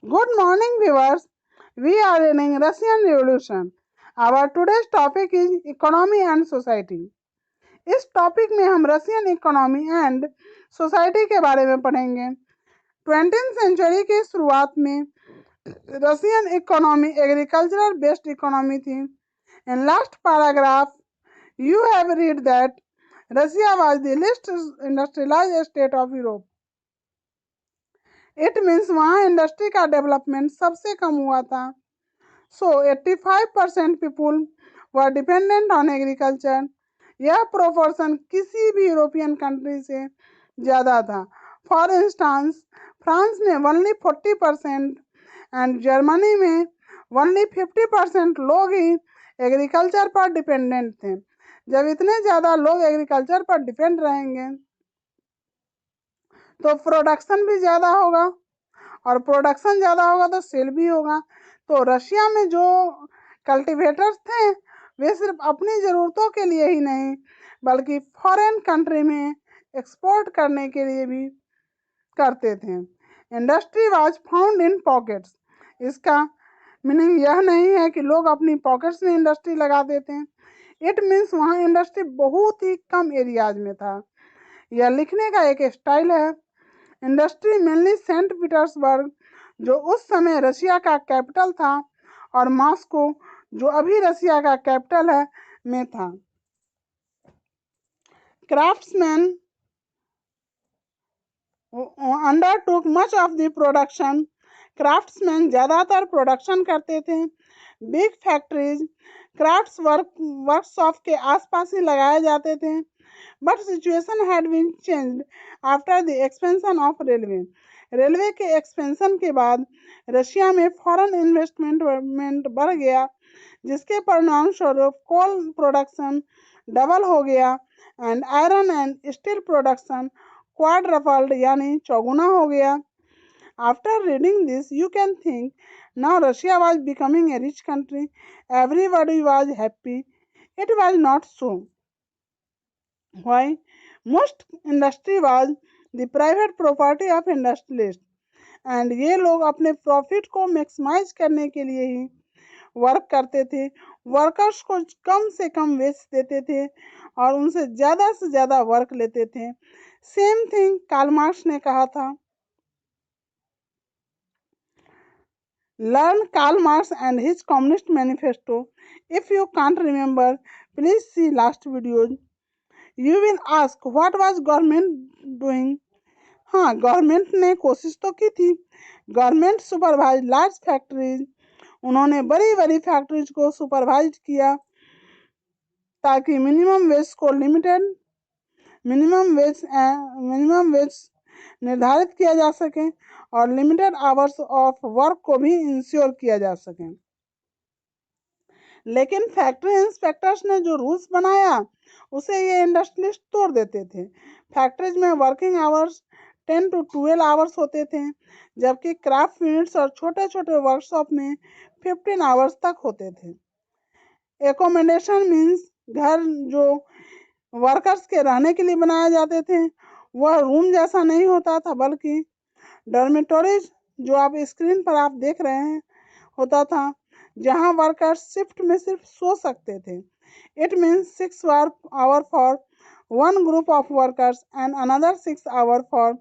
Good morning, viewers. We are reading Russian Revolution. Our today's topic is economy and society. इस topic में हम Russian economy and society के बारे में पढ़ेंगे। 20th सेंचुरी की शुरुआत में Russian economy agricultural based economy थी। In last paragraph you have read that Russia was the least industrialized state of Europe. It means वहाँ इंडस्ट्री का डेवलपमेंट सबसे कम हुआ था। So 85% people were dependent on agriculture. यह प्रोपोर्शन किसी भी European country से ज़्यादा था। फॉर इंस्टांस फ्रांस में ओनली 40% एंड जर्मनी में ओनली 50% लोग ही एग्रीकल्चर पर डिपेंडेंट थे। जब इतने ज़्यादा लोग एग्रीकल्चर पर डिपेंड रहेंगे तो प्रोडक्शन भी ज़्यादा होगा, और प्रोडक्शन ज़्यादा होगा तो सेल भी होगा। तो रशिया में जो कल्टीवेटर्स थे वे सिर्फ अपनी ज़रूरतों के लिए ही नहीं बल्कि फॉरेन कंट्री में एक्सपोर्ट करने के लिए भी करते थे। Industry was found in pockets. इसका मीनिंग यह नहीं है कि लोग अपनी पॉकेट्स में इंडस्ट्री लगा देते हैं। इट मीन्स वहाँ इंडस्ट्री बहुत ही कम एरियाज में था। यह लिखने का एक स्टाइल है। इंडस्ट्री मेनली सेंट पीटर्सबर्ग, जो उस समय रशिया का कैपिटल था, और मॉस्को, जो अभी रशिया का कैपिटल है, में था। Craftsman undertook much of the production. Craftsman ज़्यादातर प्रोडक्शन करते थे। बिग फैक्ट्रीज क्राफ्ट्स वर्कशॉप के आसपास ही लगाए जाते थे। But situation had been changed after the expansion of railway. Railway के एक्सपेंशन के बाद रशिया में फॉरेन इन्वेस्टमेंट बढ़ गया, जिसके परिणाम स्वरूप कोल प्रोडक्शन डबल हो गया and iron and steel production quadrupled यानी चौगुना हो गया। After reading this, you can think now Russia was becoming a rich country. Everybody was happy. It was not so. Why? Most industry was the private property of industrialists. And ये लोग अपने profit को maximise करने के लिए ही work करते थे। Workers को कम से कम वेज देते थे और उनसे ज़्यादा से ज़्यादा वर्क लेते थे। सेम थिंग कार्ल मार्क्स ने कहा था। Learn Karl Marx and his Communist Manifesto. If you can't remember, please see last videos. You will ask what was government doing? हाँ, गवर्नमेंट ने कोशिश तो की थी। Government supervise large factories. उन्होंने बड़ी बड़ी फैक्ट्रीज को सुपरवाइज किया ताकि मिनिमम वेज निर्धारित किया जा सके और लिमिटेड आवर्स ऑफ वर्क को भी इंश्योर किया जा सके। लेकिन फैक्ट्री इंस्पेक्टर्स ने जो रूल्स बनाया उसे ये इंडस्ट्रियलिस्ट तोड़ देते थे। फैक्ट्रीज में वर्किंग आवर्स 10 to 12 आवर्स होते थे, जबकि क्राफ्ट यूनिट्स और छोटे छोटे वर्कशॉप में 15 आवर्स तक होते थे। एकोमोडेशन मीन्स घर जो वर्कर्स के रहने के लिए बनाए जाते थे वह रूम जैसा नहीं होता था बल्कि डॉर्मेटोरीज, जो आप स्क्रीन पर आप देख रहे हैं, होता था, जहां वर्कर्स शिफ्ट में सिर्फ सो सकते थे। It means 6 hour for one group of workers and another 6 hour for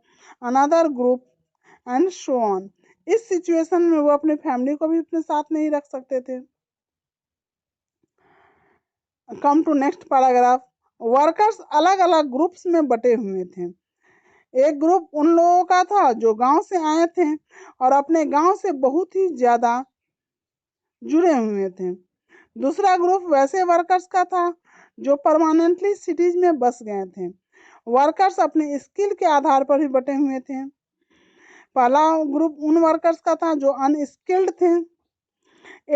another group and so on. इस सिचुएशन में वो अपनी फैमिली को भी अपने साथ नहीं रख सकते थे। Come to next paragraph. Workers अलग अलग ग्रुप्स में बटे हुए थे। एक ग्रुप उन लोगों का था जो गांव से आए थे और अपने गांव से बहुत ही ज्यादा जुड़े हुए थे। दूसरा ग्रुप वैसे वर्कर्स का था जो परमानेंटली सिटीज में बस गए थे। वर्कर्स अपने स्किल के आधार पर ही बटे हुए थे। पहला ग्रुप उन वर्कर्स का था जो अनस्किल्ड थे।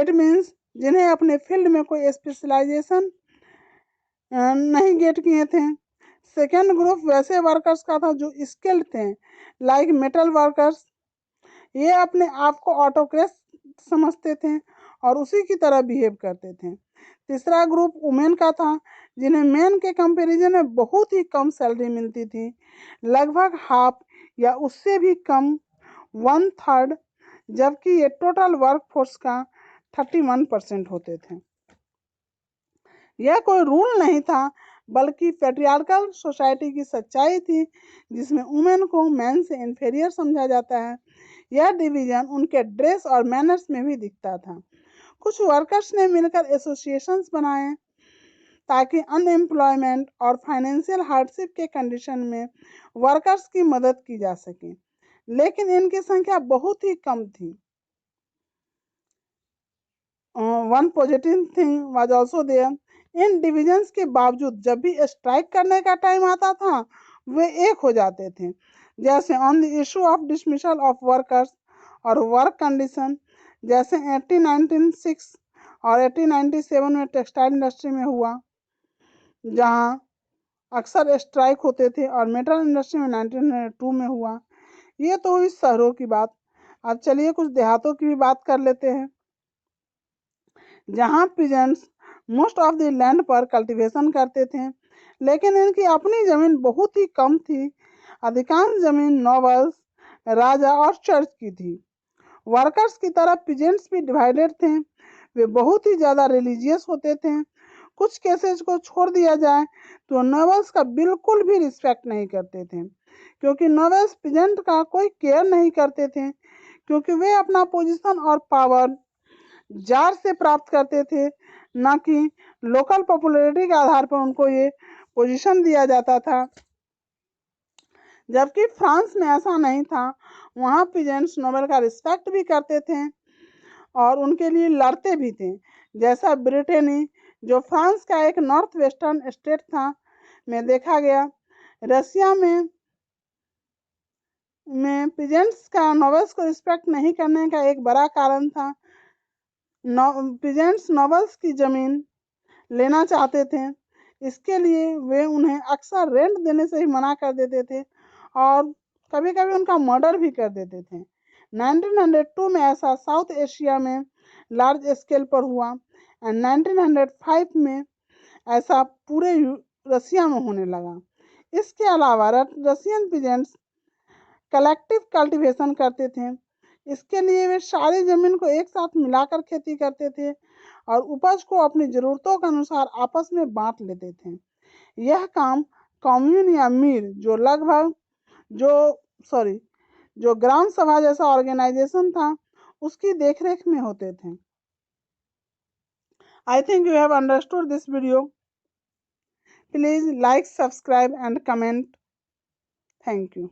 इट मीन्स जिन्हें अपने फील्ड में कोई स्पेशलाइजेशन नहीं गेट किए थे। सेकेंड ग्रुप वैसे वर्कर्स का था जो स्किल्ड थे, लाइक मेटल वर्कर्स। ये अपने आप को ऑटोक्रेट समझते थे और उसी की तरह बिहेव करते थे। तीसरा ग्रुप वुमेन का था, जिन्हें मेन के कंपैरिजन में बहुत ही कम सैलरी मिलती थी, लगभग हाफ या उससे भी कम, 1/3। जबकि ये टोटल वर्कफोर्स का 31% होते थे। यह कोई रूल नहीं था, बल्कि पैट्रियार्कल सोसाइटी की सच्चाई थी, जिसमें वुमेन को मैन से इंफीरियर समझा जाता है। यह डिवीजन उनके ड्रेस और मैनर्स में भी दिखता था। कुछ वर्कर्स ने मिलकर एसोसिएशंस बनाए ताकि अनएम्प्लॉयमेंट और फाइनेंशियल हार्डशिप के कंडीशन में वर्कर्स की मदद की जा सके, लेकिन इनकी संख्या बहुत ही कम थी। One positive thing was also there. इन डिविजन्स के बावजूद जब भी स्ट्राइक करने का टाइम आता था, वे एक हो जाते थे। जैसे on the issue of dismissal of workers और वर्क कंडीशन, जैसे 1896 और 1897 में टेक्सटाइल इंडस्ट्री में हुआ, जहां अक्सर स्ट्राइक होते थे, और मेटल इंडस्ट्री में 1902 में हुआ। ये तो हुई शहरों की बात। अब चलिए कुछ देहातों की भी बात कर लेते हैं, जहां peasants most of the land पर कल्टीवेशन करते थे, लेकिन इनकी अपनी जमीन बहुत ही कम थी। अधिकांश जमीन नोबल्स, राजा और चर्च की थी। वर्कर्स की तरफ पीजेंट्स भी डिवाइडेड थे। वे बहुत ही ज्यादा रिलीजियस होते थे। कुछ केसेस को छोड़ दिया जाए तो नोबल्स का बिल्कुल भी रिस्पेक्ट नहीं करते थे, क्योंकि नोबल्स पीजेंट का कोई केयर नहीं करते थे, क्योंकि वे अपना पोजीशन और पावर जार से प्राप्त करते थे, न कि लोकल पॉपुलैरिटी के आधार पर उनको ये पोजीशन दिया जाता था। जबकि फ्रांस में ऐसा नहीं था। वहाँ पीजेंट्स नोबेल का रिस्पेक्ट भी करते थे और उनके लिए लड़ते भी थे। जैसा ब्रिटेनी, जो फ्रांस का एक नॉर्थ वेस्टर्न स्टेट था, में देखा गया। रशिया में पीजेंट्स का नोबल्स को रिस्पेक्ट नहीं करने का एक बड़ा कारण था, पीजेंट्स नोबल्स की जमीन लेना चाहते थे। इसके लिए वे उन्हें अक्सर रेंट देने से ही मना कर देते थे और कभी कभी उनका मर्डर भी कर देते थे। 1902 में ऐसा साउथ एशिया में लार्ज स्केल पर हुआ, एंड 1905 में ऐसा पूरे रसिया में होने लगा। इसके अलावा रशियन पीजेंट्स कलेक्टिव कल्टीवेशन करते थे। इसके लिए वे सारी जमीन को एक साथ मिलाकर खेती करते थे और उपज को अपनी जरूरतों के अनुसार आपस में बांट लेते थे। यह काम कम्यून या मीर, जो ग्राम सभा जैसा ऑर्गेनाइजेशन था, उसकी देखरेख में होते थे। I think you have understood this video. Please like, subscribe and comment. Thank you.